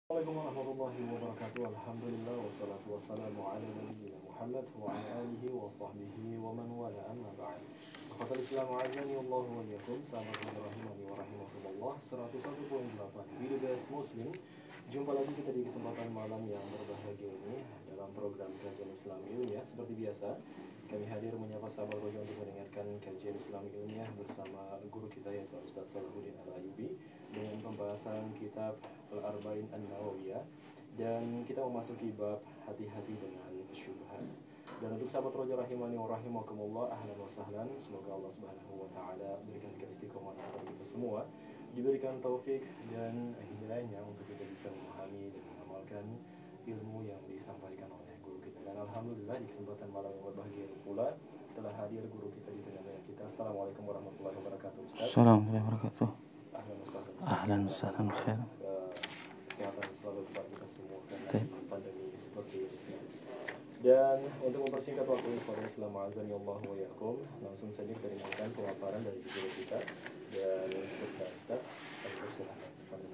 Assalamualaikum warahmatullahi wabarakatuh. Alhamdulillah wassalatu wassalamu ala nabiyyina Muhammad wa ala alihi wa sahbihi wa man wala amma ba'd. Akhwatal Islam azani Allah wa iyyakum. Sahabat rahimani wa rahimakumullah. 101.8 Videobase Muslim. Jumpa lagi kita di kesempatan malam yang berbahagia ini dalam program Kajian Islam Ilmiah. Seperti biasa, kami hadir menyapa sahabat roja untuk mendengarkan kajian Islam Ilmiah bersama guru kita yaitu Ustaz Salahuddin Al-Ayyubi dengan pembahasan kitab Al-Arba'in An-Nawawiyah, dan kita memasuki bab hati-hati dengan syubhat. Dan untuk sahabat roja rahimani wa rahimakumullah, ahlan wa sahlan. Semoga Allah Subhanahu wa taala berikan keistiqomahan kepada kita semua, diberikan taufik dan hidayahnya untuk kita bisa memahami dan mengamalkan ilmu yang disampaikan oleh guru kita. Dan alhamdulillah di kesempatan malam yang berbahagia pula telah hadir guru kita di tengah-tengah kita. Assalamualaikum warahmatullahi wabarakatuh, Ustaz. Assalamualaikum warahmatullahi wabarakatuh. Ahlan wa Ahlan khair. Kesehatan selalu kepada kita semua karena pandemi seperti ini. Dan untuk mempersingkat waktu ini pada Islam azan ya Allah wa yakum, langsung saja kita dengarkan pemaparan dari guru kita dan Ustaz. Silakan. Fadhil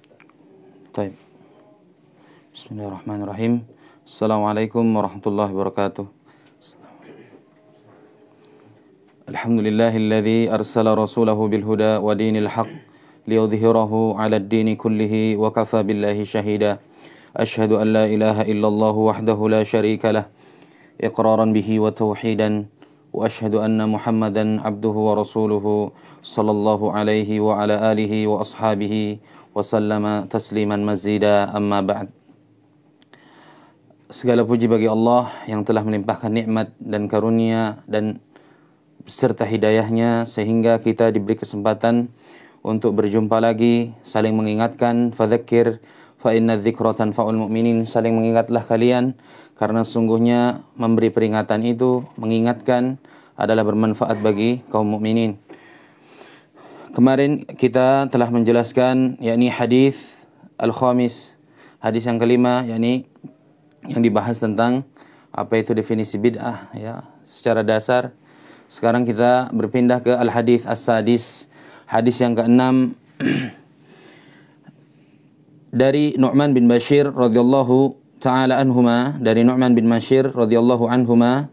Ustaz. Baik. Bismillahirrahmanirrahim. Assalamualaikum warahmatullahi wabarakatuh. Alhamdulillahilladzi arsala rasulahu bil huda wa dinil haqq liyudhhirahu 'ala ad-dini kullihi wa kafa billahi shahida. Asyhadu an la ilaha illallah wahdahu la syarika lah iqraran bihi wa tauhidan wa asyhadu anna Muhammadan abduhu wa rasuluhu sallallahu alaihi wa ala alihi wa ashabihi wa sallama tasliman mazida, amma ba'd. Segala puji bagi Allah yang telah melimpahkan nikmat dan karunia dan beserta hidayahnya sehingga kita diberi kesempatan untuk berjumpa lagi, saling mengingatkan. Fadzakir fa inna dzikra tanfa'ul mu'minin. Saling mengingatlah kalian karena sungguhnya memberi peringatan itu, mengingatkan adalah bermanfaat bagi kaum mukminin. Kemarin kita telah menjelaskan yakni hadis al-khamis, hadis yang kelima, yakni yang dibahas tentang apa itu definisi bid'ah ya secara dasar. Sekarang kita berpindah ke al-hadis as-sadis, hadis yang ke-6 dari Nu'man bin Bashir radhiyallahu taala anhuma, dari Nu'man bin Bashir radhiyallahu anhuma,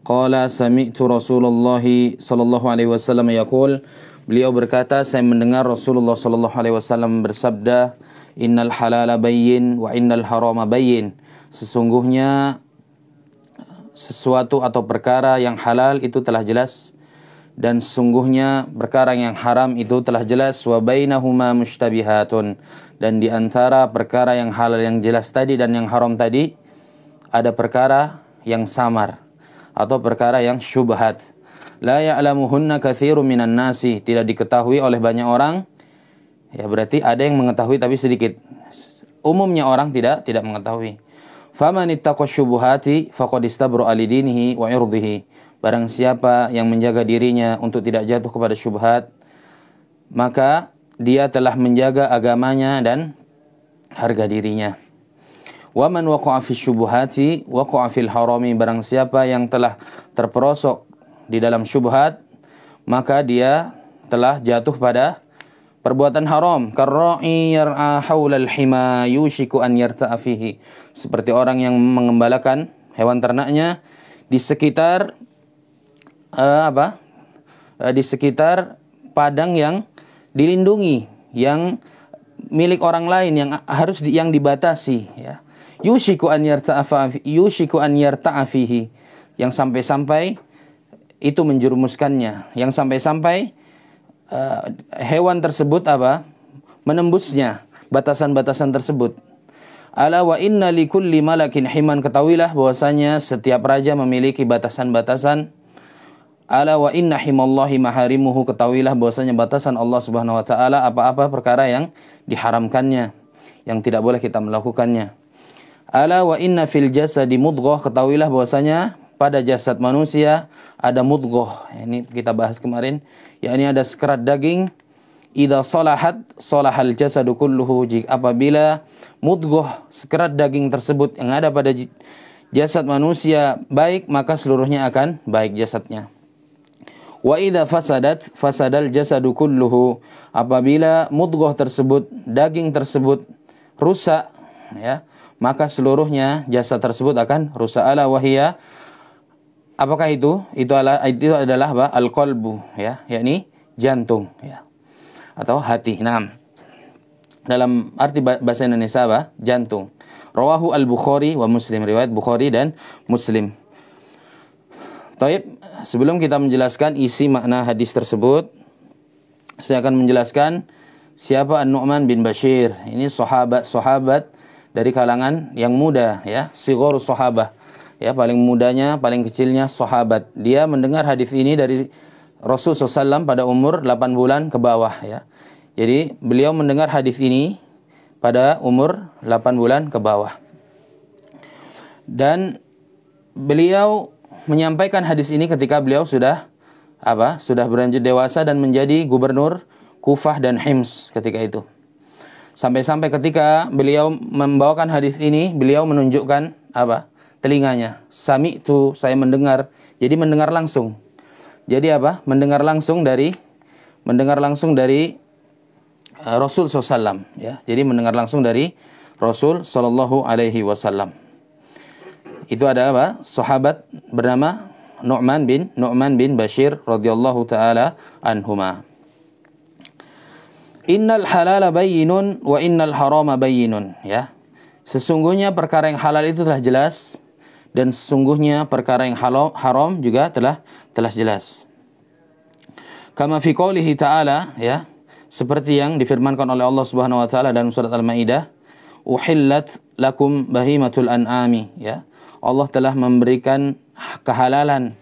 qala sami'tu Rasulullah sallallahu alaihi wasallam yaqul, beliau berkata, saya mendengar Rasulullah sallallahu alaihi wasallam bersabda, innal halala bayyin wa innal harama bayyin. Sesungguhnya sesuatu atau perkara yang halal itu telah jelas, dan sesungguhnya perkara yang haram itu telah jelas. Wa bainahuma mushtabihatun, dan di antara perkara yang halal yang jelas tadi dan yang haram tadi ada perkara yang samar atau perkara yang syubhat. La ya'lamuhunna katsirun minan nasi, tidak diketahui oleh banyak orang. Ya berarti ada yang mengetahui tapi sedikit. Umumnya orang tidak mengetahui. Faman ittaqa syubuhati faqad istabra'a lidinihi wa irdihi. Barang siapa yang menjaga dirinya untuk tidak jatuh kepada syubhat, maka dia telah menjaga agamanya dan harga dirinya. Wa man waqa'a fi syubuhati waqa'a fil harami. Barang siapa yang telah terperosok di dalam syubhat, maka dia telah jatuh pada perbuatan haram. Karra'i yar'a haulal hima yushiku an yarta'a fihi. Seperti orang yang mengembalakan hewan ternaknya di sekitar di sekitar padang yang dilindungi, yang milik orang lain, yang harus yang dibatasi ya. Yushiku an yarta'a fihi, yang sampai-sampai itu menjerumuskannya, yang sampai-sampai hewan tersebut menembusnya batasan-batasan tersebut. Ala wa inna likulli malakin himan. Ketahuilah bahwasanya setiap raja memiliki batasan-batasan. Ala wa inna himallahi maharimuhu. Ketahuilah bahwasanya batasan Allah Subhanahu wa taala apa-apa perkara yang diharamkannya, yang tidak boleh kita melakukannya. Ala wa inna fil jasadi mudghah. Ketahuilah bahwasanya pada jasad manusia ada mudghah. Ini kita bahas kemarin, yakni ada sekerat daging. Idza salahat salahal jasadu kulluhu. Apabila mudghah, sekerat daging tersebut yang ada pada jasad manusia baik, maka seluruhnya akan baik jasadnya. Wa idza fasadat fasadal jasadu kulluhu. Apabila mudghah tersebut, daging tersebut rusak, ya, maka seluruhnya jasad tersebut akan rusak. Ala wahia, apakah itu? Itu adalah apa? Al-qalbu, ya, yakni jantung, ya, atau hati. Nah, dalam arti bahasa Indonesia apa? Jantung. Rawahu al-Bukhari wa Muslim, riwayat Bukhari dan Muslim. Taib, sebelum kita menjelaskan isi makna hadis tersebut, saya akan menjelaskan siapa An-Nu'man bin Bashir. Ini sahabat dari kalangan yang muda, ya, sigharus sahabah. Ya, paling mudanya, paling kecilnya sahabat. Dia mendengar hadis ini dari Rasul SAW pada umur 8 bulan ke bawah, ya. Jadi, beliau mendengar hadis ini pada umur 8 bulan ke bawah. Dan beliau menyampaikan hadis ini ketika beliau sudah beranjak dewasa dan menjadi gubernur Kufah dan Hims ketika itu. Sampai-sampai ketika beliau membawakan hadis ini, beliau menunjukkan telinganya. Sami'tu, saya mendengar. Jadi mendengar langsung. Jadi mendengar langsung dari Rasul SAW, ya. Jadi mendengar langsung dari Rasul sallallahu alaihi wasallam. Itu ada sahabat bernama Nu'man bin Bashir radhiyallahu taala anhuma. Innal halala bayyinun wa innal harama bayyinun, ya. Sesungguhnya perkara yang halal itu telah jelas dan sesungguhnya perkara yang haram juga telah jelas. Kama fi qoulihi ta'ala, ya, seperti yang difirmankan oleh Allah Subhanahu wa taala dalam surat Al-Maidah, uhillat lakum bahimatul an'ami, ya. Allah telah memberikan kehalalan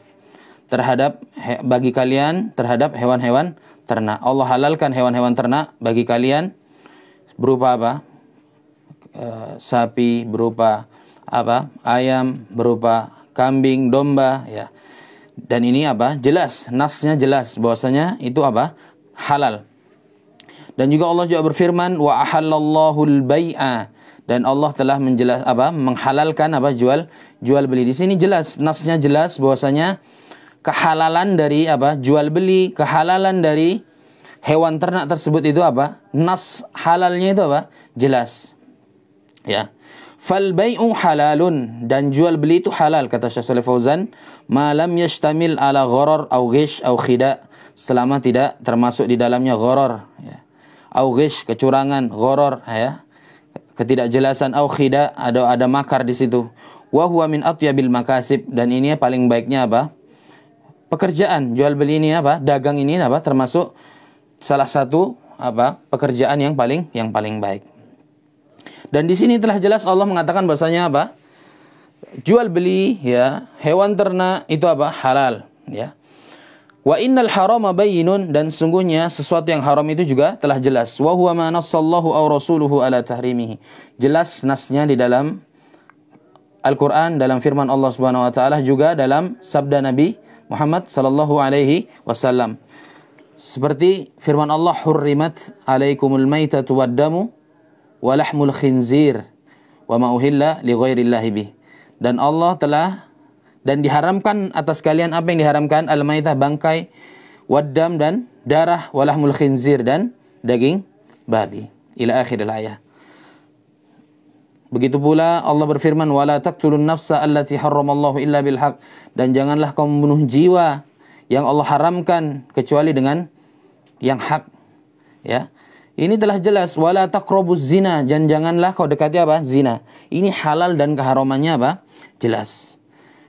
bagi kalian terhadap hewan-hewan ternak. Allah halalkan hewan-hewan ternak bagi kalian berupa sapi, berupa ayam, berupa kambing, domba, ya. Dan ini jelas, nasnya jelas bahwasanya itu halal. Dan juga Allah juga berfirman, wa ahallallahu al-bai'a, dan Allah telah menghalalkan jual beli. Di sini jelas, nasnya jelas bahwasanya kehalalan dari jual beli, kehalalan dari hewan ternak tersebut itu nas halalnya itu jelas, ya. Fal bai'u halalun, dan jual beli itu halal, kata Syekh Shalih Fauzan, ma lam yashtamil ala gharar au ghish au khida, selama tidak termasuk di dalamnya gharar, ya, au ghish, kecurangan, gharar, ya, ketidakjelasan, au khida, ada makar di situ. Wa huwa min atyabil makasib, dan ini paling baiknya pekerjaan. Jual beli ini dagang ini termasuk salah satu pekerjaan yang paling baik. Dan di sini telah jelas Allah mengatakan bahasanya jual beli, ya, hewan ternak itu halal, ya. Wa innal harama bayyinun, dan sungguhnya sesuatu yang haram itu juga telah jelas. Wa huwa ma nassallahu aw rasuluhu ala tahrimihi. Jelas nasnya di dalam Al-Qur'an, dalam firman Allah Subhanahu wa taala, juga dalam sabda Nabi Muhammad sallallahu alaihi wasallam. Seperti firman Allah, hurrimat alaikumul maitatu wad-damu wa lahmul khinzir wa ma uhilla li ghairillahi bih. Dan Allah telah diharamkan atas kalian apa yang diharamkan, al-maitah, bangkai, waddam, dan darah, walahmul khinzir, dan daging babi, ila akhiril ayah. Begitu pula Allah berfirman, wala taqtulun nafsa allati harramallahu illa bil haq, dan janganlah kau membunuh jiwa yang Allah haramkan kecuali dengan yang hak, ya. Ini telah jelas, wala taqrabuz zina, dan janganlah kau dekati zina. Ini halal dan keharamannya jelas.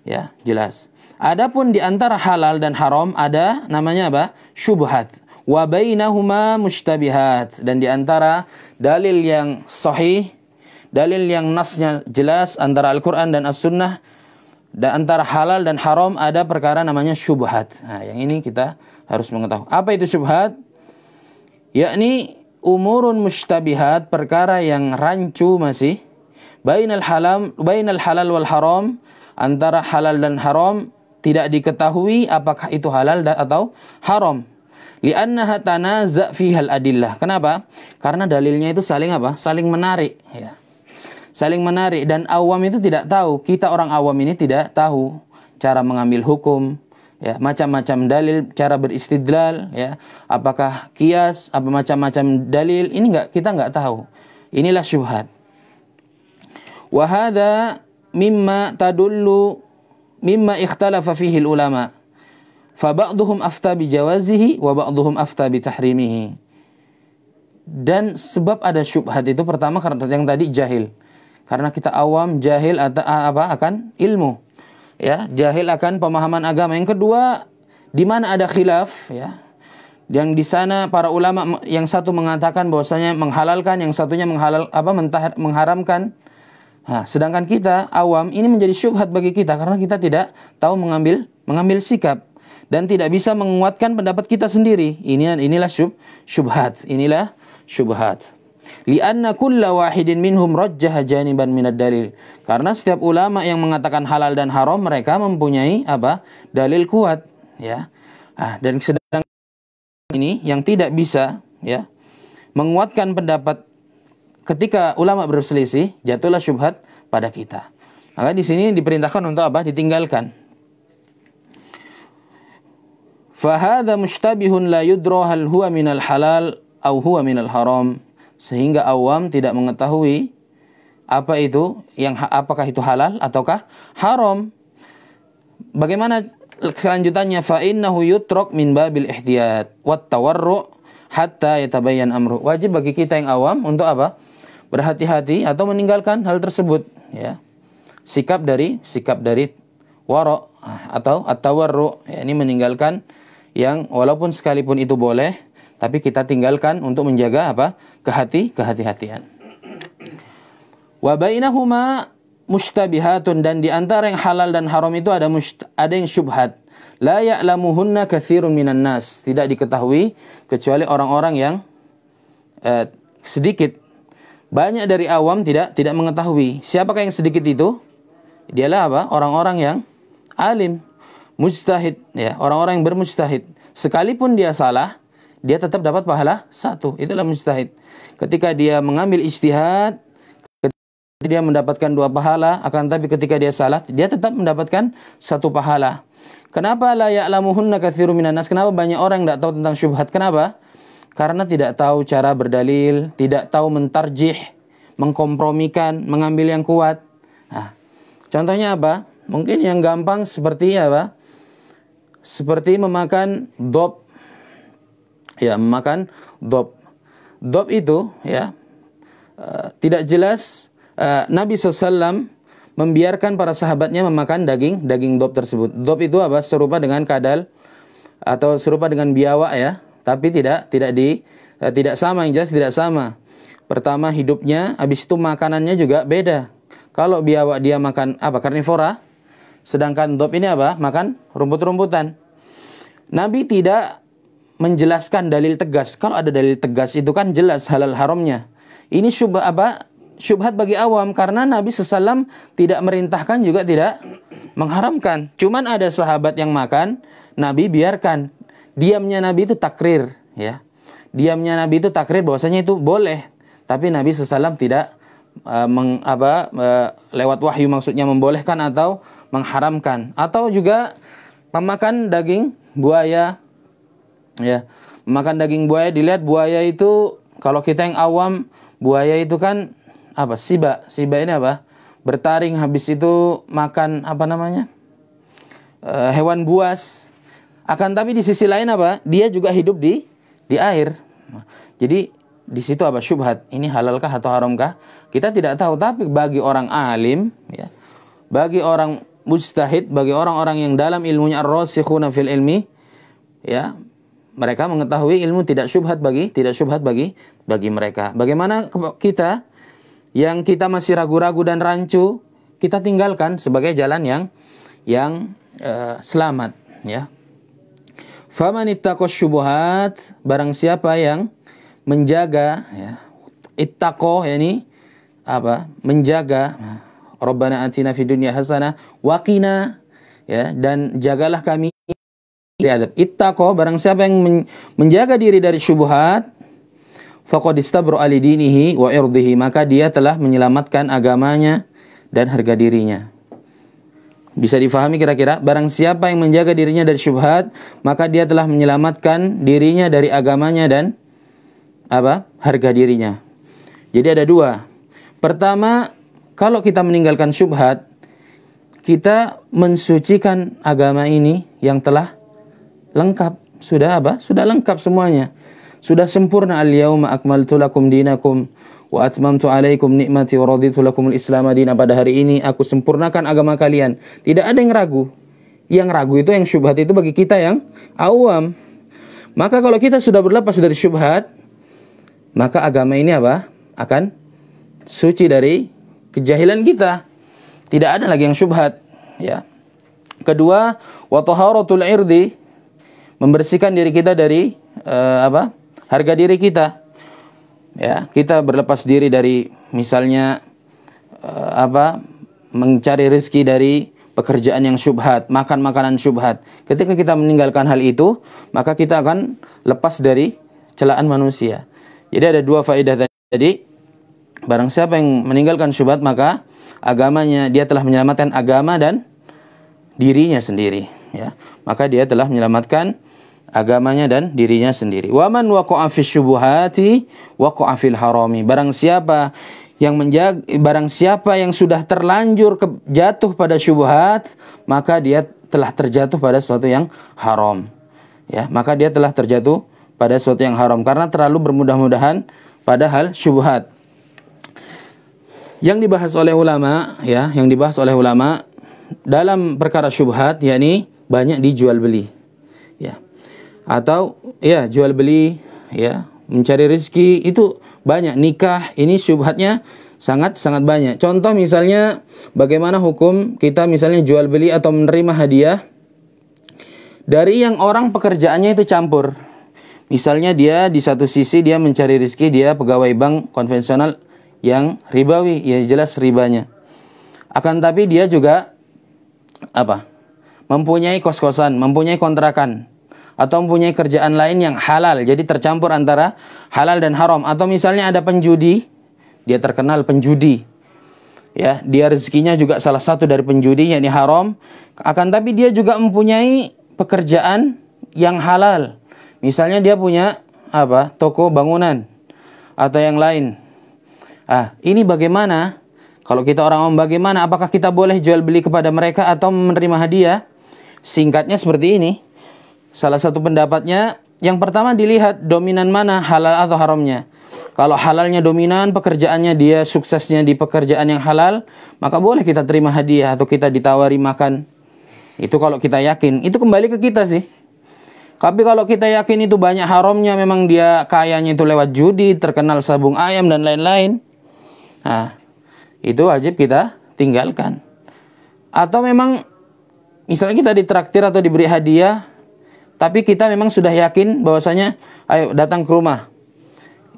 Ya, jelas. Adapun di antara halal dan haram ada namanya syubhat. Wa bainahuma mushtabihat, dan di antara dalil yang sahih, dalil yang nasnya jelas antara Al-Qur'an dan As-Sunnah, dan antara halal dan haram ada perkara namanya syubhat. Nah, yang ini kita harus mengetahui. Apa itu syubhat? Yakni umurun mushtabihat, perkara yang rancu masih, bainal halal wal haram, antara halal dan haram tidak diketahui apakah itu halal atau haram. Li'annaha tanaza' fihal adillah. Kenapa? Karena dalilnya itu saling menarik, ya. Saling menarik, dan awam itu tidak tahu. Kita orang awam ini tidak tahu cara mengambil hukum, ya, macam-macam dalil, cara beristidlal, ya. Apakah kias, macam-macam dalil, ini kita nggak tahu. Inilah syubhat. Wa hadza mimma ikhtalafa fihi ulama. Fa ba'dhum afta bi jawazihi wa ba'dhum afta bi tahrimihi. Dan sebab ada syubhat itu pertama karena yang tadi jahil. Karena kita awam, jahil akan ilmu. Ya, jahil akan pemahaman agama. Yang kedua, di mana ada khilaf, ya. Yang di sana para ulama yang satu mengatakan bahwasanya menghalalkan, yang satunya mengharamkan. Nah, sedangkan kita awam ini menjadi syubhat bagi kita karena kita tidak tahu mengambil sikap dan tidak bisa menguatkan pendapat kita sendiri. Inilah syubhat. Inilah syubhat. Lianna kulla wahidin minhum rajjaha janiban minad dalil. Karena setiap ulama yang mengatakan halal dan haram mereka mempunyai dalil kuat, ya. Dan sedang ini yang tidak bisa, ya, menguatkan pendapat ketika ulama berselisih, jatuhlah syubhat pada kita. Maka di sini diperintahkan untuk ditinggalkan. Fahadha mustabihun la yudra hal huwa minal halal au huwa minal haram. Sehingga awam tidak mengetahui apakah itu halal ataukah haram. Bagaimana kelanjutannya? Fa innahu yutrak min babil ihtiyat wat tawarru hatta yatabayyan amru. Wajib bagi kita yang awam untuk berhati-hati atau meninggalkan hal tersebut, ya. Sikap dari wara atau at-tawarru, ya, ini meninggalkan yang walaupun sekalipun itu boleh, tapi kita tinggalkan untuk menjaga kehati-hatian. Wa bainahuma mushtabihatun, dan di antara yang halal dan haram itu ada yang syubhat. La ya'lamuhunna katsirun minan nas, tidak diketahui kecuali orang-orang yang sedikit. Banyak dari awam tidak mengetahui. Siapakah yang sedikit itu? Dialah orang-orang yang alim, mujtahid, ya, orang-orang yang bermujtahid. Sekalipun dia salah, dia tetap dapat pahala 1. Itulah mujtahid. Ketika dia mengambil ijtihad, dia mendapatkan 2 pahala, akan tapi ketika dia salah, dia tetap mendapatkan 1 pahala. Kenapa la ya'lamuhunna katsirun minan nas? Kenapa banyak orang yang tidak tahu tentang syubhat? Kenapa? Karena tidak tahu cara berdalil, tidak tahu mentarjih, mengkompromikan, mengambil yang kuat. Nah, contohnya apa? Mungkin yang gampang seperti seperti memakan dhab. Ya, memakan dhab. Dhab itu, ya, tidak jelas. Nabi SAW membiarkan para sahabatnya memakan daging dhab tersebut. Dhab itu serupa dengan kadal atau serupa dengan biawak, ya. Tapi tidak sama, yang jelas tidak sama. Pertama hidupnya, habis itu makanannya juga beda. Kalau biawak dia makan karnivora, sedangkan dhab ini makan rumput-rumputan. Nabi tidak menjelaskan dalil tegas. Kalau ada dalil tegas itu kan jelas halal haramnya. Ini syubhat bagi awam karena Nabi SAW tidak merintahkan juga tidak mengharamkan. Cuman ada sahabat yang makan, Nabi biarkan. Diamnya Nabi itu takrir, ya. Diamnya Nabi itu takrir bahwasanya itu boleh. Tapi Nabi SAW tidak lewat wahyu maksudnya membolehkan atau mengharamkan. Atau juga memakan daging buaya, ya. Memakan daging buaya, dilihat buaya itu kalau kita yang awam, buaya itu kan siba. Siba ini bertaring, habis itu makan hewan buas. Akan tapi di sisi lain dia juga hidup di air. Jadi di situ syubhat. Ini halalkah atau haramkah? Kita tidak tahu. Tapi bagi orang alim, ya, bagi orang mujtahid, bagi orang-orang yang dalam ilmunya ar-rasikhuna fil ilmi, ya, mereka mengetahui ilmu tidak syubhat bagi mereka. Bagaimana kita yang kita masih ragu-ragu dan rancu, kita tinggalkan sebagai jalan yang selamat, ya. Faman ittaqash syubuhat, barang siapa yang menjaga, ya, ittaqo, yakni menjaga, Rabbana atina fid dunya hasanah wa qina, ya, dan jagalah kami dari adab. Ittaqo, barang siapa yang menjaga diri dari syubhat, faqad istabra li dinihi wa irdihi, maka dia telah menyelamatkan agamanya dan harga dirinya. Bisa difahami kira-kira? Barang siapa yang menjaga dirinya dari syubhat, maka dia telah menyelamatkan dirinya dari agamanya dan harga dirinya. Jadi ada 2. Pertama, kalau kita meninggalkan syubhat, kita mensucikan agama ini yang telah lengkap. Sudah apa? Sudah lengkap semuanya. Sudah sempurna. Al-yauma akmaltu lakum dinakum wa atmamtu alaikum ni'mati wa raditu lakumul Islam madina. Pada hari ini aku sempurnakan agama kalian. Tidak ada yang ragu. Yang ragu itu, yang syubhat itu bagi kita yang awam. Maka kalau kita sudah berlepas dari syubhat, maka agama ini apa? Akan suci dari kejahilan kita. Tidak ada lagi yang syubhat, ya. Kedua, wa taharatul irdi, membersihkan diri kita dari harga diri kita. Ya, kita berlepas diri dari misalnya mencari rezeki dari pekerjaan yang syubhat, makan makanan syubhat. Ketika kita meninggalkan hal itu, maka kita akan lepas dari celaan manusia. Jadi ada dua faedah tadi. Barang siapa yang meninggalkan syubhat, maka agamanya, dia telah menyelamatkan agama dan dirinya sendiri, ya. Maka dia telah menyelamatkan agamanya dan dirinya sendiri. Wa man waqa'a fi syubuhati waqa'a fil harami. Barang siapa yang sudah terlanjur jatuh pada syubhat, maka dia telah terjatuh pada sesuatu yang haram. Ya, maka dia telah terjatuh pada sesuatu yang haram karena terlalu bermudah-mudahan pada hal syubhat. Yang dibahas oleh ulama, ya, dalam perkara syubhat, yakni banyak dijual beli, ya, atau ya jual beli, ya, mencari rezeki itu banyak. Nikah ini syubhatnya sangat banyak. Contoh misalnya bagaimana hukum kita misalnya jual beli atau menerima hadiah dari yang orang pekerjaannya itu campur. Misalnya dia di satu sisi dia mencari rezeki, dia pegawai bank konvensional yang ribawi, ya jelas ribanya. Akan tapi dia juga mempunyai kos-kosan, mempunyai kontrakan, atau mempunyai kerjaan lain yang halal. Jadi tercampur antara halal dan haram. Atau misalnya ada penjudi, dia terkenal penjudi, ya, dia rezekinya juga salah satu dari penjudi, yakni haram. Akan tapi dia juga mempunyai pekerjaan yang halal. Misalnya dia punya toko bangunan atau yang lain. Ini bagaimana? Kalau kita orang awam, bagaimana? Apakah kita boleh jual beli kepada mereka atau menerima hadiah? Singkatnya seperti ini. Salah satu pendapatnya, yang pertama dilihat dominan mana, halal atau haramnya. Kalau halalnya dominan, pekerjaannya dia suksesnya di pekerjaan yang halal, maka boleh kita terima hadiah atau kita ditawari makan. Itu kalau kita yakin. Itu kembali ke kita sih. Tapi kalau kita yakin itu banyak haramnya, memang dia kayanya itu lewat judi, terkenal sabung ayam dan lain-lain, itu wajib kita tinggalkan. Atau memang misalnya kita ditraktir atau diberi hadiah, tapi kita memang sudah yakin bahwasanya, ayo datang ke rumah.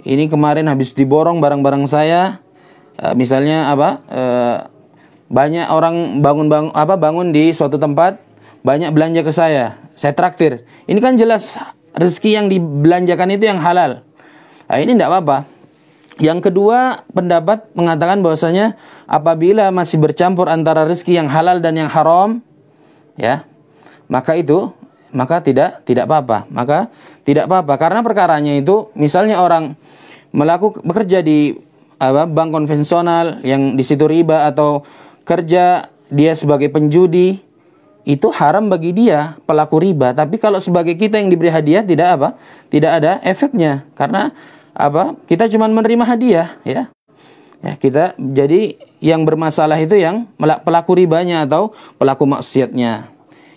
Ini kemarin habis diborong barang-barang saya, misalnya banyak orang bangun di suatu tempat, banyak belanja ke saya traktir. Ini kan jelas rezeki yang dibelanjakan itu yang halal. Ini tidak apa-apa. Yang kedua, pendapat mengatakan bahwasanya apabila masih bercampur antara rezeki yang halal dan yang haram, ya, maka tidak apa-apa. Maka tidak apa-apa karena perkaranya itu, misalnya orang bekerja di bank konvensional yang di situ riba, atau kerja dia sebagai penjudi, itu haram bagi dia, pelaku riba. Tapi kalau sebagai kita yang diberi hadiah, tidak ada efeknya karena kita cuma menerima hadiah, ya. Kita jadi yang bermasalah itu yang pelaku ribanya atau pelaku maksiatnya.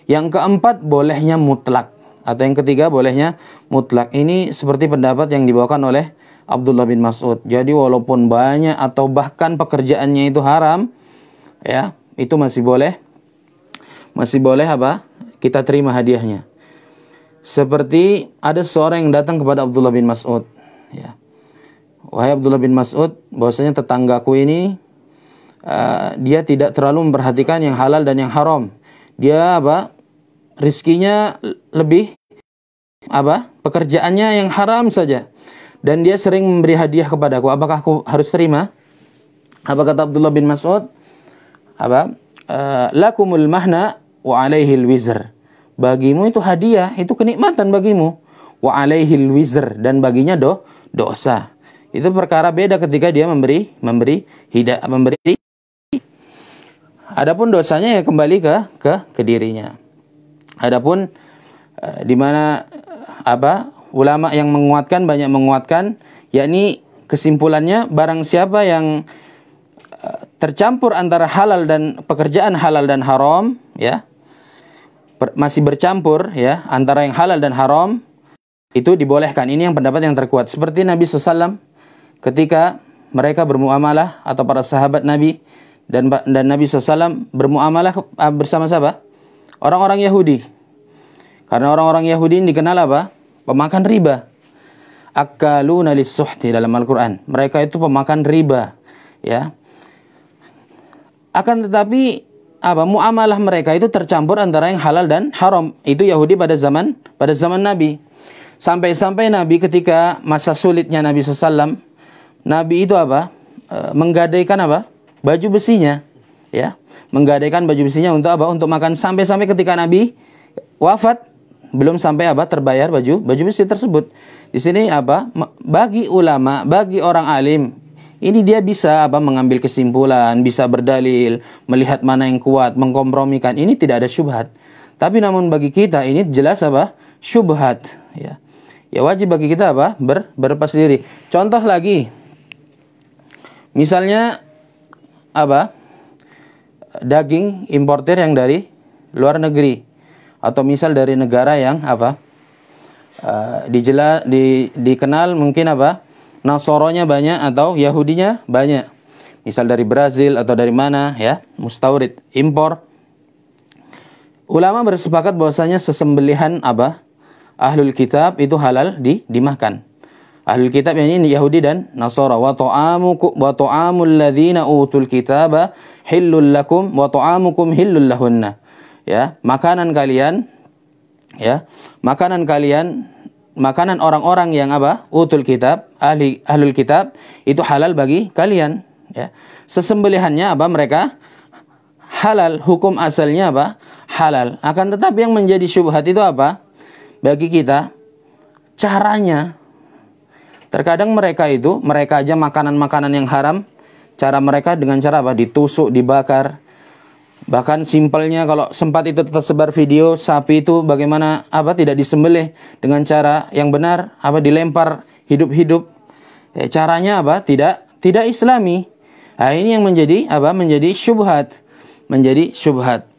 Yang keempat, bolehnya mutlak, atau yang ketiga bolehnya mutlak. Ini seperti pendapat yang dibawakan oleh Abdullah bin Mas'ud. Jadi walaupun banyak atau bahkan pekerjaannya itu haram, ya, itu masih boleh kita terima hadiahnya. Seperti ada seorang yang datang kepada Abdullah bin Mas'ud, ya. Wahai Abdullah bin Mas'ud, bahwasanya tetanggaku ini dia tidak terlalu memperhatikan yang halal dan yang haram. Dia rizkinya lebih pekerjaannya yang haram saja, dan dia sering memberi hadiah kepadaku. Apakah aku harus terima? Apa kata Abdullah bin Mas'ud? Lakumul mahna wa alaihil wizr. Bagimu itu hadiah, itu kenikmatan bagimu. Wa alaihil wizr, dan baginya dosa. Itu perkara beda ketika dia memberi Adapun dosanya ya kembali ke dirinya. Adapun di mana ulama yang menguatkan, banyak menguatkan, yakni kesimpulannya barang siapa yang tercampur antara halal dan pekerjaan halal dan haram, ya, masih bercampur ya antara yang halal dan haram, itu dibolehkan. Ini yang pendapat yang terkuat. Seperti Nabi SAW ketika mereka bermuamalah, atau para sahabat Nabi dan Nabi SAW bermuamalah bersama siapa? Orang-orang Yahudi. Karena orang-orang Yahudi ini dikenal apa? Pemakan riba. Akaluna lis-suhti dalam Al-Quran. Mereka itu pemakan riba, ya. Akan tetapi muamalah mereka itu tercampur antara yang halal dan haram. Itu Yahudi pada zaman Nabi. Sampai-sampai Nabi ketika masa sulitnya Nabi SAW, Nabi itu menggadaikan baju besinya, ya. Menggadaikan baju besinya untuk untuk makan, sampai-sampai ketika Nabi wafat belum sampai terbayar baju besi tersebut. Di sini bagi ulama, bagi orang alim, ini dia bisa mengambil kesimpulan, bisa berdalil, melihat mana yang kuat, mengkompromikan. Ini tidak ada syubhat. Tapi namun bagi kita ini jelas syubhat, ya. Ya wajib bagi kita berlepas diri. Contoh lagi, misalnya daging importir yang dari luar negeri, atau misal dari negara yang dikenal mungkin Nasoronya banyak atau Yahudinya banyak, misal dari Brazil atau dari mana, ya, mustaurid, impor. Ulama bersepakat bahwasanya sesembelihan ahlul kitab itu halal dimakan. Ahlul kitab yang ini Yahudi dan Nasara. Wa ta'amul ladzina utul kitaba hillul lakum wa ta'amukum hillul lahunna. Ya, makanan kalian, ya, makanan orang-orang yang utul kitab, ahlul kitab itu halal bagi kalian, ya. Sesembelihannya mereka halal, hukum asalnya halal. Akan tetapi yang menjadi syubhat itu bagi kita caranya. Terkadang mereka aja makanan-makanan yang haram, cara mereka dengan cara ditusuk, dibakar. Bahkan simpelnya kalau sempat itu tersebar video sapi itu bagaimana tidak disembelih dengan cara yang benar, dilempar hidup-hidup. Ya, caranya tidak islami. Nah, ini yang menjadi menjadi syubhat. Menjadi syubhat.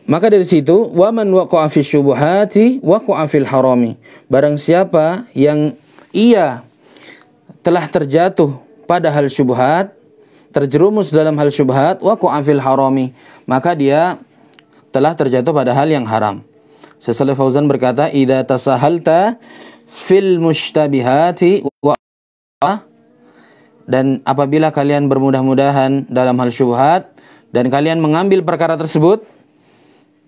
Maka dari situ, wa man waqa'a fi syubhati waqa'a fil harami. Barang siapa yang ia telah terjatuh pada hal syubhat, terjerumus dalam hal syubhat, waqa'a fil harami, maka dia telah terjatuh pada hal yang haram. Syekh Fauzan berkata, idza tasahalta fil mushtabihati dan apabila kalian bermudah-mudahan dalam hal syubhat dan kalian mengambil perkara tersebut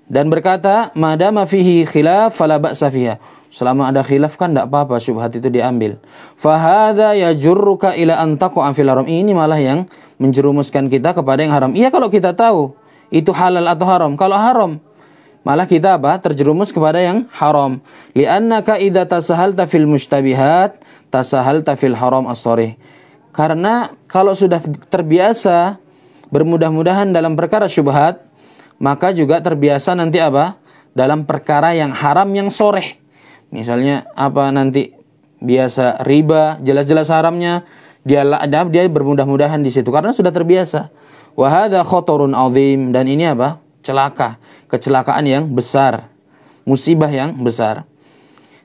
dan berkata, madama fihi khilaf fala ba'sa fiha. Selama ada khilaf kan tidak apa-apa syubhat itu diambil. Fahadha yajurruka ila an taqa'a fil haram. Ini malah yang menjerumuskan kita kepada yang haram. Iya kalau kita tahu itu halal atau haram. Kalau haram, malah kita terjerumus kepada yang haram. Li'annaka idza tasahalta fil mushtabihat tasahalta fil haram as-sharih. Karena kalau sudah terbiasa bermudah-mudahan dalam perkara syubhat, maka juga terbiasa nanti dalam perkara yang haram yang soreh. Misalnya nanti biasa riba, jelas-jelas haramnya, dia bermudah-mudahan di situ karena sudah terbiasa. Wa hadza khatarun azim, dan ini kecelakaan yang besar, musibah yang besar.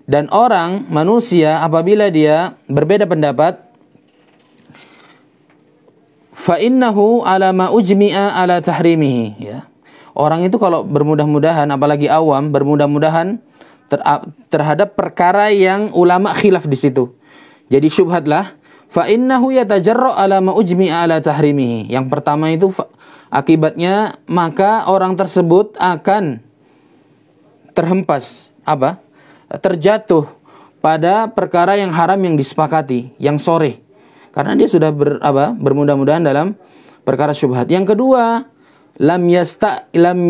Dan orang manusia apabila dia berbeda pendapat, fa innahu ala ma ujmi'a ala tahrimihi, ya. Orang itu kalau bermudah-mudahan, apalagi awam, bermudah-mudahan terhadap perkara yang ulama khilaf di situ. Jadi syubhatlah, fa innahu yatajarra ala ma ujmi'a ala tahrimihi. Yang pertama itu akibatnya maka orang tersebut akan terhempas terjatuh pada perkara yang haram yang disepakati, yang sore. Karena dia sudah bermudah-mudahan dalam perkara syubhat. Yang kedua, lam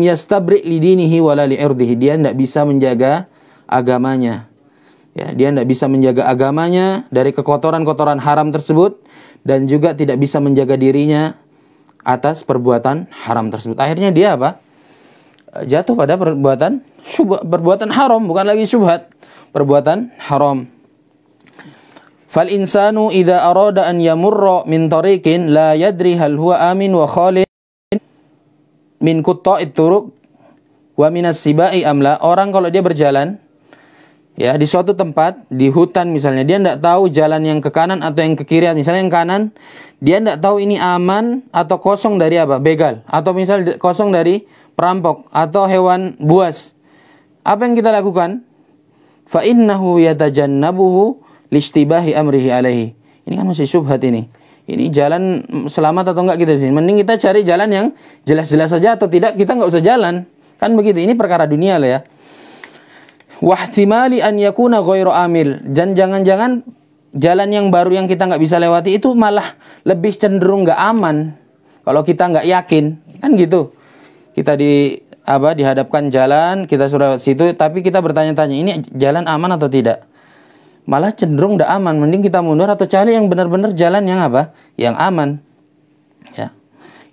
yastabri li dinihi wala li irdihi. Dia tidak bisa menjaga agamanya. Ya, dia tidak bisa menjaga agamanya dari kekotoran-kotoran haram tersebut, dan juga tidak bisa menjaga dirinya atas perbuatan haram tersebut. Akhirnya dia apa? Jatuh pada perbuatan haram, bukan lagi syubhat, perbuatan haram. Fal insanu idza arada an yamurra min tariqin la yadri hal huwa amin wa khalid min qutta'it turuq wa minas sibai amla. Orang kalau dia berjalan ya di suatu tempat, di hutan misalnya, dia tidak tahu jalan yang ke kanan atau yang ke kiri. Misalnya yang kanan, dia tidak tahu ini aman atau kosong dari apa? Begal. Atau misalnya kosong dari perampok atau hewan buas. Apa yang kita lakukan? Fa innahu yatajannabuhu listibahi amrihi alaihi. Ini kan masih syubhat ini. Ini jalan selamat atau enggak kita sih? Mending kita cari jalan yang jelas-jelas saja, atau tidak kita enggak usah jalan. Kan begitu. Ini perkara dunia lah ya. Wahtimali an yakuna ghairu amil. Dan jangan-jangan jalan yang baru yang kita nggak bisa lewati itu malah lebih cenderung nggak aman kalau kita nggak yakin, kan gitu. Kita dihadapkan jalan, kita sudah lewat situ, tapi kita bertanya-tanya, ini jalan aman atau tidak? Malah cenderung nggak aman. Mending kita mundur atau cari yang benar-benar jalan yang apa? Yang aman. Ya.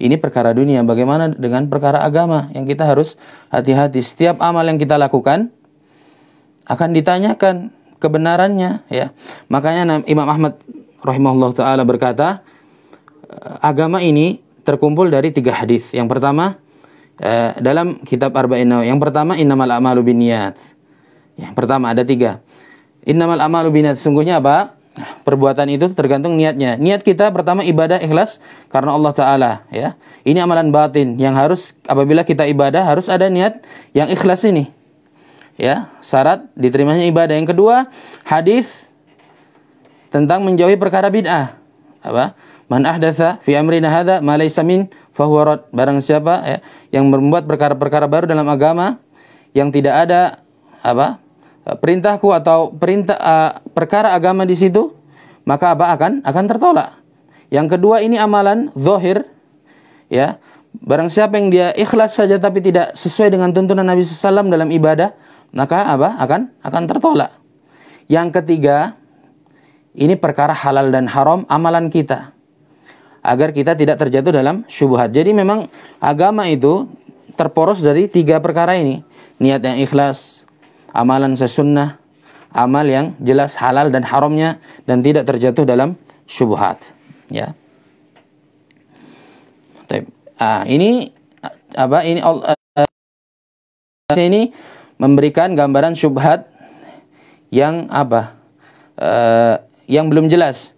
Ini perkara dunia. Bagaimana dengan perkara agama yang kita harus hati-hati. Setiap amal yang kita lakukan akan ditanyakan kebenarannya ya. Makanya Imam Ahmad rahimahullah taala berkata, agama ini terkumpul dari 3 hadis. Yang pertama dalam kitab Arba'in Nawawi. Yang pertama innamal a'malu binniyat. Yang pertama ada 3. Innamal a'malu binniyat, sungguhnya apa? Perbuatan itu tergantung niatnya. Niat kita pertama ibadah ikhlas karena Allah taala ya. Ini amalan batin yang harus apabila kita ibadah harus ada niat yang ikhlas ini. Ya, syarat diterimanya ibadah. Yang kedua, hadis tentang menjauhi perkara bid'ah. Apa? Man ahdatsa fi amrina hadza ma laysa min fa huwa rad. Barang siapa ya, yang membuat perkara-perkara baru dalam agama yang tidak ada apa? Perintahku atau perkara agama di situ, maka apa? akan tertolak. Yang kedua, ini amalan zahir ya. Barang siapa yang dia ikhlas saja tapi tidak sesuai dengan tuntunan Nabi SAW dalam ibadah, maka apa? Akan tertolak. Yang ketiga, ini perkara halal dan haram amalan kita, agar kita tidak terjatuh dalam syubhat. Jadi memang agama itu terporos dari 3 perkara ini. Niat yang ikhlas, amalan sesunnah, amal yang jelas halal dan haramnya, dan tidak terjatuh dalam syubhat. Ya. Ini apa? Ini memberikan gambaran syubhat yang apa? Yang belum jelas.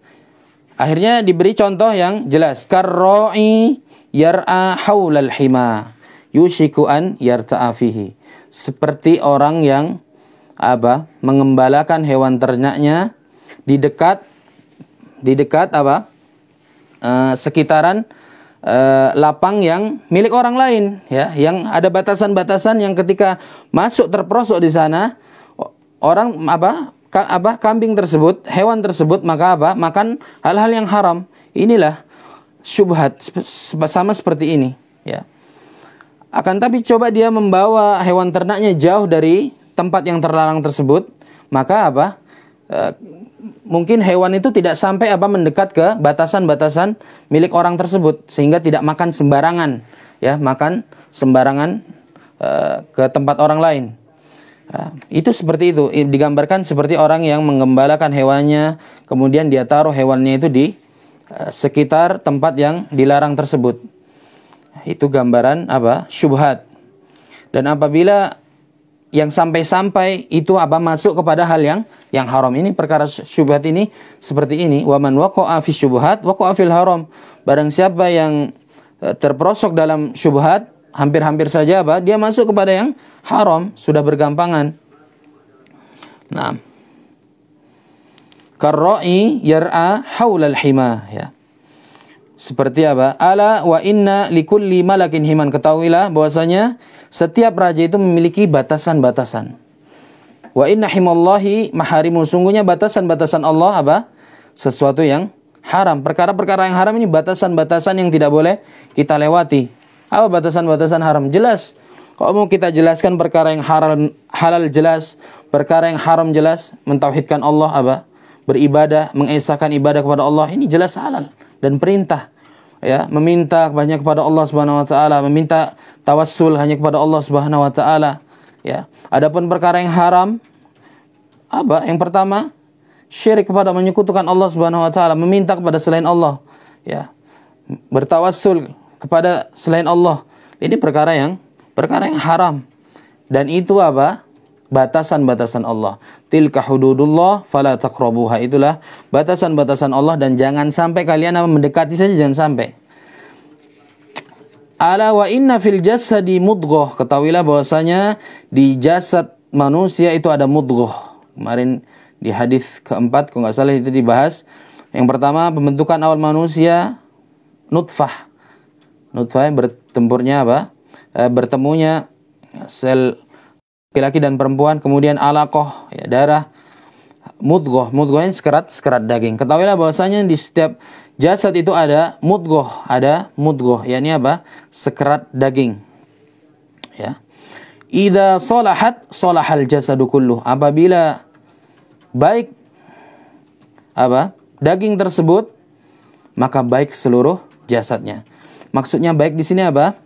Akhirnya diberi contoh yang jelas. Karra'i yar'a haulal hima yushiku an yarta'a fihi. Seperti orang yang apa? Mengembalakan hewan ternaknya di dekat apa? Sekitaran lapang yang milik orang lain ya, yang ada batasan-batasan yang ketika masuk terperosok di sana orang kambing tersebut, hewan tersebut maka apa? Makan hal-hal yang haram. Inilah syubhat sama seperti ini ya. Akan tapi coba dia membawa hewan ternaknya jauh dari tempat yang terlarang tersebut, maka apa? Mungkin hewan itu tidak sampai mendekat ke batasan-batasan milik orang tersebut, sehingga tidak makan sembarangan ya, makan sembarangan ke tempat orang lain. Itu seperti itu, digambarkan seperti orang yang menggembalakan hewannya, kemudian dia taruh hewannya itu di sekitar tempat yang dilarang tersebut. Itu gambaran syubhat. Dan apabila yang sampai-sampai itu masuk kepada hal yang haram, ini perkara syubhat ini seperti ini. Wa man waqa'a fi syubhat waqa'a fil haram. Barang siapa yang terperosok dalam syubhat, hampir-hampir saja dia masuk kepada yang haram, sudah bergampangan. Nah, karra'i yar'a haulal hima ya. Seperti ala wa inna likulli malakin himan. Ketahuilah bahwasanya setiap raja itu memiliki batasan-batasan. Wa inna himallahi maharimu. Sungguhnya batasan-batasan Allah sesuatu yang haram. Perkara-perkara yang haram ini batasan-batasan yang tidak boleh kita lewati. Apa batasan-batasan haram? Jelas. Kalau mau kita jelaskan perkara yang halal jelas, perkara yang haram jelas, mentauhidkan Allah beribadah, mengesahkan ibadah kepada Allah, ini jelas halal dan perintah. ya, meminta banyak kepada Allah Subhanahu wa taala, meminta tawassul hanya kepada Allah Subhanahu wa taala, ya. Adapun perkara yang haram apa? Yang pertama, syirik kepada menyekutukan Allah Subhanahu wa taala, meminta kepada selain Allah, ya. Bertawassul kepada selain Allah. Ini perkara yang haram. Dan itu apa? Batasan-batasan Allah. Tilka hududullah fala taqrabuha. Itulah batasan-batasan Allah dan jangan sampai kalian mendekati saja, jangan sampai. Ala wa inna fil jasadi mudghah. Ketahuilah bahwasanya di jasad manusia itu ada mudghah. Kemarin di hadis keempat, kalau nggak salah itu dibahas. Yang pertama, pembentukan awal manusia nutfah. Nutfah bertempurnya apa? Bertemunya sel laki-laki dan perempuan, kemudian alaqah, ya, darah. Mudghah, mudghah ini sekerat daging. Ketahuilah bahwasanya di setiap jasad itu ada mudghah, yakni apa? Sekerat daging. Ya. Idza salahat salahal jasadu kulluh. Apabila baik apa? Daging tersebut, maka baik seluruh jasadnya. Maksudnya baik di sini apa?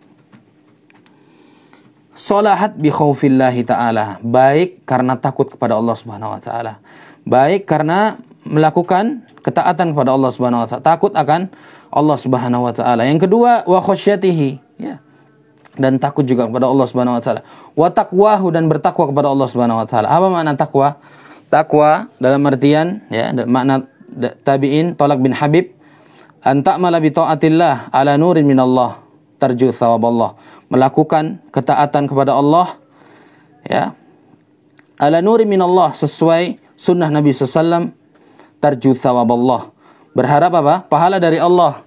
Salahat bi khaufillahi ta'ala. Baik karena takut kepada Allah Subhanahu wa taala. Baik karena melakukan ketaatan kepada Allah Subhanahu wa taala, takut akan Allah Subhanahu wa taala. Yang kedua, wa khasyatihi, ya. Dan takut juga kepada Allah Subhanahu wa taala. Wa taqwahu, dan bertakwa kepada Allah Subhanahu wa taala. Apa makna takwa? Takwa dalam artian, ya, makna tabi'in Thalaq bin Habib, an ta'mala bi ta'atillah ala nurin minallah tarju thawaballah. Melakukan ketaatan kepada Allah, ya, ala nurin minallah, sesuai sunnah Nabi SAW, tarju thawaballah. Berharap apa? Pahala dari Allah.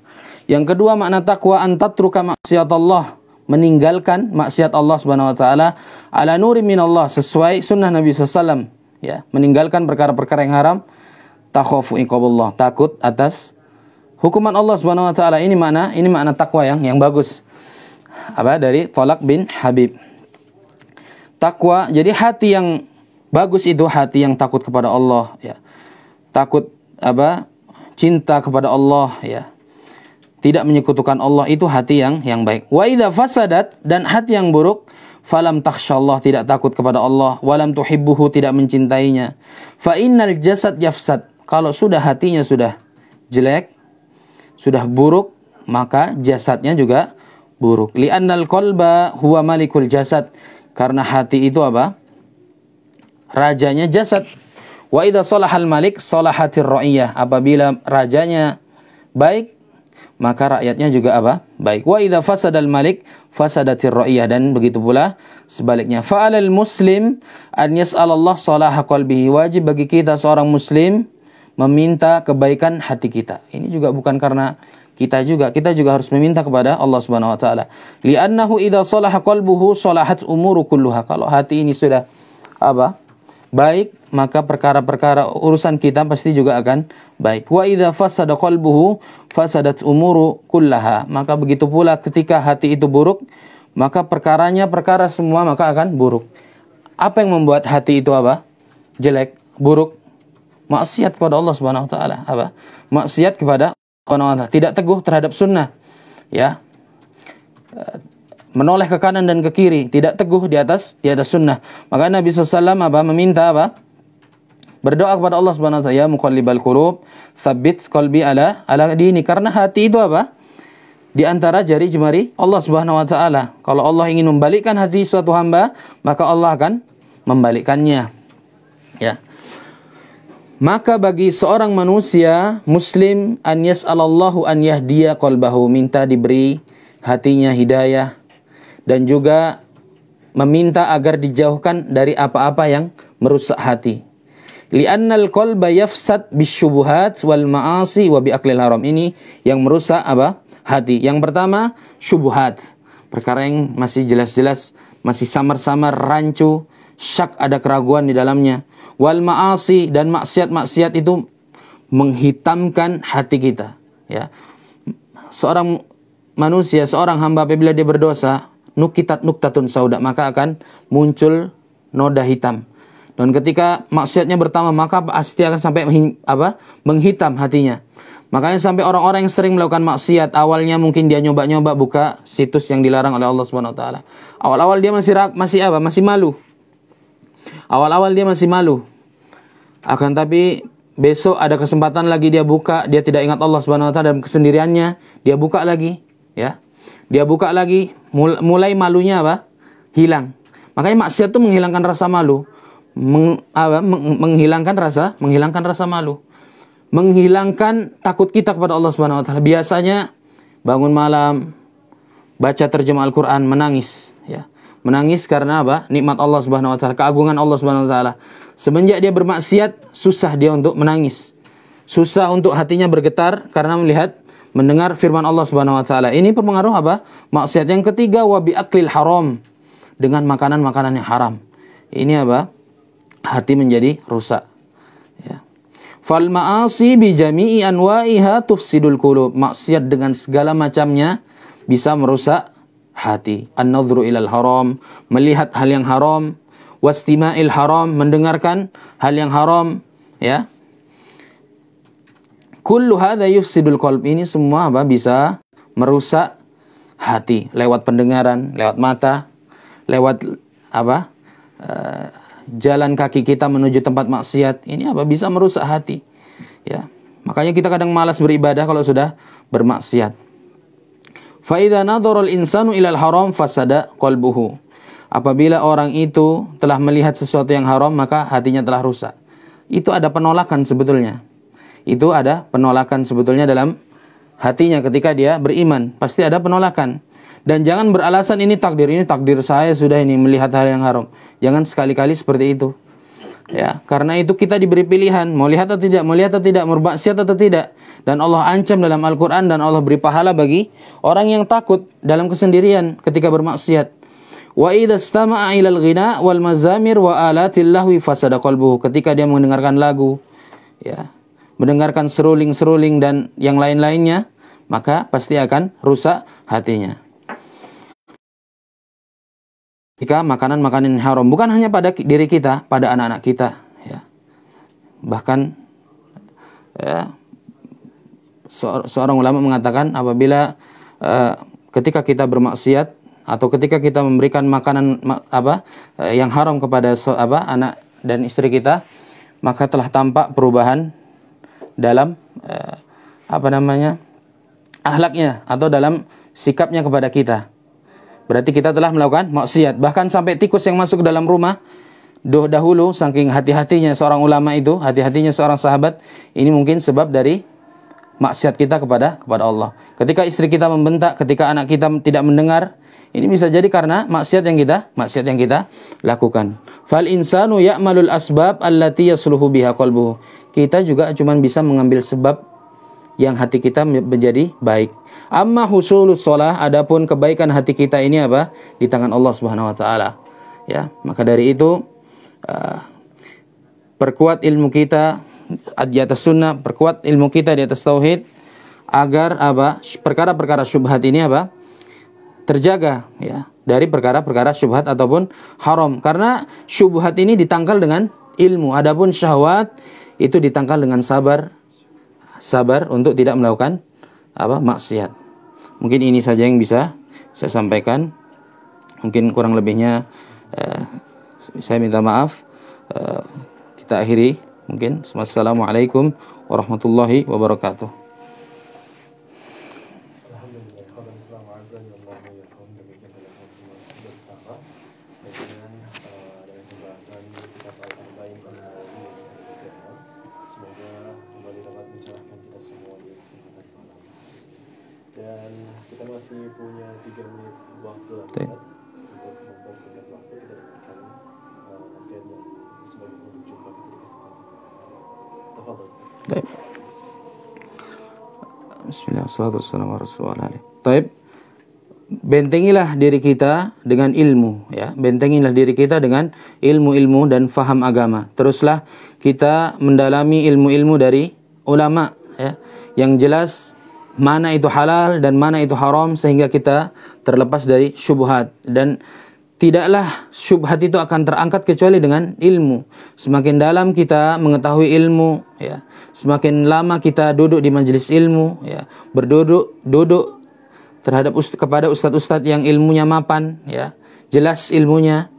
Yang kedua makna takwa, an tatruka maksiat Allah, meninggalkan maksiat Allah Subhanahu wa taala, ala nurin minallah, sesuai sunnah Nabi SAW, ya, meninggalkan perkara-perkara yang haram, takhafu iqaballah, takut atas hukuman Allah Subhanahu wa taala. Ini makna takwa yang bagus. Apa? Dari Thalaq bin Habib. Takwa, jadi hati yang bagus itu hati yang takut kepada Allah, ya. Takut apa? Cinta kepada Allah, ya. Tidak menyekutukan Allah, itu hati yang baik. Wa idza fasadat, dan hati yang buruk, falam takhsyallah, tidak takut kepada Allah, walam tuhibbuhu, tidak mencintainya. Fa innal jasad yafsad. Kalau sudah hatinya sudah jelek, sudah buruk, maka jasadnya juga buruk. Li'annal qalba huwa malikul jasad. Karena hati itu apa? Rajanya jasad. Wa idza salahal malik salahatir ra'iyah. Apabila rajanya baik, maka rakyatnya juga apa? Baik. Wa idza fasadal malik fasadatir ra'iyah. Dan begitu pula sebaliknya. Fa'alal muslim an yas'alallah salaha qalbihi. Wajib bagi kita seorang muslim meminta kebaikan hati kita. Ini juga bukan karena kita juga harus meminta kepada Allah Subhanahu wa taala. Li'annahu idza salaha qalbuhu salahat umuru kulluha. Kalau hati ini sudah apa? Baik, maka perkara-perkara urusan kita pasti juga akan baik. Wa idza fasada qalbuhu fasadat umuru kullaha. Maka begitu pula ketika hati itu buruk, maka perkara semua maka akan buruk. Apa yang membuat hati itu apa? Jelek, buruk? Maksiat kepada Allah Subhanahu wa taala. Apa? Maksiat kepada Allah, tidak teguh terhadap sunnah, ya, menoleh ke kanan dan ke kiri, tidak teguh di atas sunnah. Maka Nabi SAW meminta apa? Berdoa kepada Allah Subhanahu wa taala, ya muqallibal qulub, tsabbit qalbi ala dini. Karena hati itu apa? Di antara jari jemari Allah Subhanahu wa taala. Kalau Allah ingin membalikkan hati suatu hamba, maka Allah akan membalikkannya. Ya. Maka bagi seorang manusia muslim an yas'alallahu an yahdiya qalbahu, minta diberi hatinya hidayah, dan juga meminta agar dijauhkan dari apa-apa yang merusak hati. Li'annal qalba yafsad bisyubuhat wal ma'asi wa biaklil haram. Ini yang merusak apa? Hati. Yang pertama, syubhat. Perkara yang masih jelas-jelas, masih samar-samar, rancu, syak, ada keraguan di dalamnya. Wal ma'asi, dan maksiat-maksiat itu menghitamkan hati kita, ya. Seorang manusia, seorang hamba apabila dia berdosa, nukitat nuktatun sauda, maka akan muncul noda hitam. Dan ketika maksiatnya bertambah, maka pasti akan sampai menghitam hatinya. Makanya sampai orang-orang yang sering melakukan maksiat, awalnya mungkin dia nyoba-nyoba buka situs yang dilarang oleh Allah Subhanahu wa taala. Awal-awal dia masih malu. Awal-awal dia masih malu. Akan tapi besok ada kesempatan lagi dia buka, dia tidak ingat Allah Subhanahu wa taala dalam kesendiriannya, dia buka lagi, ya. Dia buka lagi, mulai malunya hilang. Makanya maksiat itu menghilangkan rasa malu. Menghilangkan rasa malu. Menghilangkan takut kita kepada Allah Subhanahu wa taala. Biasanya bangun malam, baca terjemah Al-Qur'an, menangis, ya. Menangis karena nikmat Allah Subhanahu wa taala, keagungan Allah Subhanahu wa taala. Semenjak dia bermaksiat, susah dia untuk menangis. Susah untuk hatinya bergetar karena mendengar firman Allah Subhanahu wa taala. Ini berpengaruh maksiat. Yang ketiga, wa bi aklil haram, dengan makanan-makanan yang haram. Ini hati menjadi rusak, ya. Fal ma'asi bi jami'i anwa'iha tufsidul qulub. Maksiat dengan segala macamnya bisa merusak hati. An-nadhru ilal haram, melihat hal yang haram, wastima'il haram, mendengarkan hal yang haram, ya. Kullu hadza yufsidul qalb. Ini semua bisa merusak hati lewat pendengaran, lewat mata, lewat jalan kaki kita menuju tempat maksiat. Ini bisa merusak hati, ya. Makanya kita kadang malas beribadah kalau sudah bermaksiat. Fa idza nadhara al-insanu ilal haram fasada qalbuhu. Apabila orang itu telah melihat sesuatu yang haram, maka hatinya telah rusak. Itu ada penolakan sebetulnya. Itu ada penolakan sebetulnya dalam hatinya ketika dia beriman. Pasti ada penolakan. Dan jangan beralasan ini takdir saya sudah ini melihat hal yang haram. Jangan sekali-kali seperti itu, ya. Karena itu kita diberi pilihan, mau lihat atau tidak, mau bermaksiat atau tidak. Dan Allah ancam dalam Al-Quran, dan Allah beri pahala bagi orang yang takut dalam kesendirian ketika bermaksiat. Wa idza istama'a ilal ghina wal mazamir wa alatil lahwi fasada qalbuhu. Ketika dia mendengarkan lagu, ya, mendengarkan seruling-seruling dan yang lain-lainnya, maka pasti akan rusak hatinya. Jika makanan-makanan haram, bukan hanya pada diri kita, pada anak-anak kita, ya. Bahkan seorang ulama mengatakan apabila ketika kita bermaksiat atau ketika kita memberikan makanan yang haram kepada anak dan istri kita, maka telah tampak perubahan dalam akhlaknya atau dalam sikapnya kepada kita. Berarti kita telah melakukan maksiat. Bahkan sampai tikus yang masuk ke dalam rumah, dahulu saking hati-hatinya seorang ulama itu, hati-hatinya seorang sahabat, ini mungkin sebab dari maksiat kita kepada Allah. Ketika istri kita membentak, ketika anak kita tidak mendengar, ini bisa jadi karena maksiat yang kita lakukan. Fal insanu ya'malul asbab allati yasluhu biha qalbuhu. Kita juga cuma bisa mengambil sebab yang hati kita menjadi baik. Amma husulus shalah, adapun kebaikan hati kita ini di tangan Allah Subhanahu wa taala, ya. Maka dari itu perkuat ilmu kita di atas sunnah, perkuat ilmu kita di atas tauhid, agar perkara-perkara syubhat ini terjaga, ya, dari perkara-perkara syubhat ataupun haram. Karena syubhat ini ditangkal dengan ilmu, adapun syahwat itu ditangkal dengan sabar untuk tidak melakukan maksiat. Mungkin ini saja yang bisa saya sampaikan. Mungkin kurang lebihnya saya minta maaf. Kita akhiri mungkin. Wassalamualaikum warahmatullahi wabarakatuh. Dan kita masih punya 3 menit waktu lagi untuk mempersingkat waktu. Kita dengarkan nasihat dan sebagai penutup jumpa kita di kesempatan. Tafadhol. Baik. Bismillah, wassalatu wassalamu ala rasulillah. Baik. Bentengilah diri kita dengan ilmu, ya. Bentengilah diri kita dengan ilmu-ilmu dan faham agama. Teruslah kita mendalami ilmu-ilmu dari ulama, ya, yang jelas mana itu halal dan mana itu haram, sehingga kita terlepas dari syubhat. Dan tidaklah syubhat itu akan terangkat kecuali dengan ilmu. Semakin dalam kita mengetahui ilmu, ya, semakin lama kita duduk di majelis ilmu, ya, duduk terhadap kepada ustadz-ustadz yang ilmunya mapan, ya, jelas ilmunya,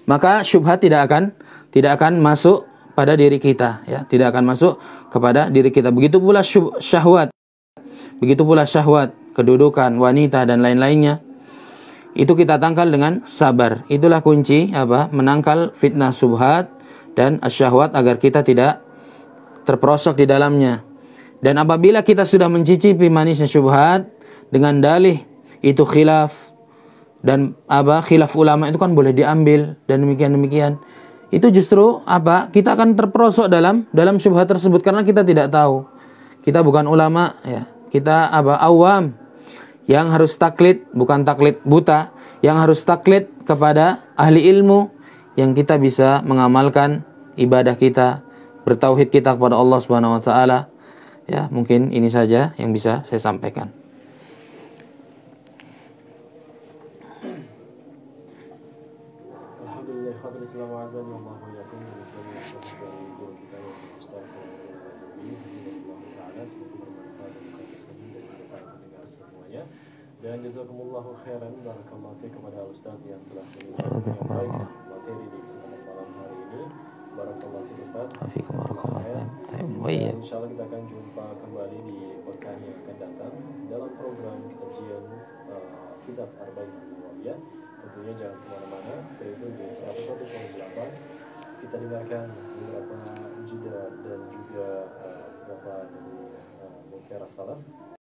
maka syubhat tidak akan masuk pada diri kita, ya, tidak akan masuk kepada diri kita. Begitu pula syahwat, kedudukan wanita dan lain-lainnya. Itu kita tangkal dengan sabar. Itulah kunci menangkal fitnah syubhat dan asyahwat agar kita tidak terperosok di dalamnya. Dan apabila kita sudah mencicipi manisnya syubhat dengan dalih itu khilaf, dan khilaf ulama itu kan boleh diambil dan demikian. Itu justru kita akan terperosok dalam syubhat tersebut karena kita tidak tahu. Kita bukan ulama, ya. Kita awam yang harus taklid, bukan taklid buta, yang harus taklid kepada ahli ilmu yang kita bisa mengamalkan ibadah kita, bertauhid kita kepada Allah Subhanahu wa taala. Ya, mungkin ini saja yang bisa saya sampaikan. Alhamdulillah, khatir Islam wa azan ya Allah wa yakum dari guru kita yang Ustaz Ta'ala, semoga bermanfaat dan dari para pendengar semuanya. Dan jazakumullahu khairan, barakallahu fiik kepada Ustaz yang telah menyampaikan materi di kesempatan malam hari ini. Barakallahu fiik Ustaz. Dan insyaallah kita akan jumpa kembali di pekan yang akan datang dalam program kajian kitab Arba'in Nawawiyah. Tentunya jangan kemana-mana, stay tune di 101.8. Kita dengarkan beberapa jeda dan juga beberapa dari mutiara salaf.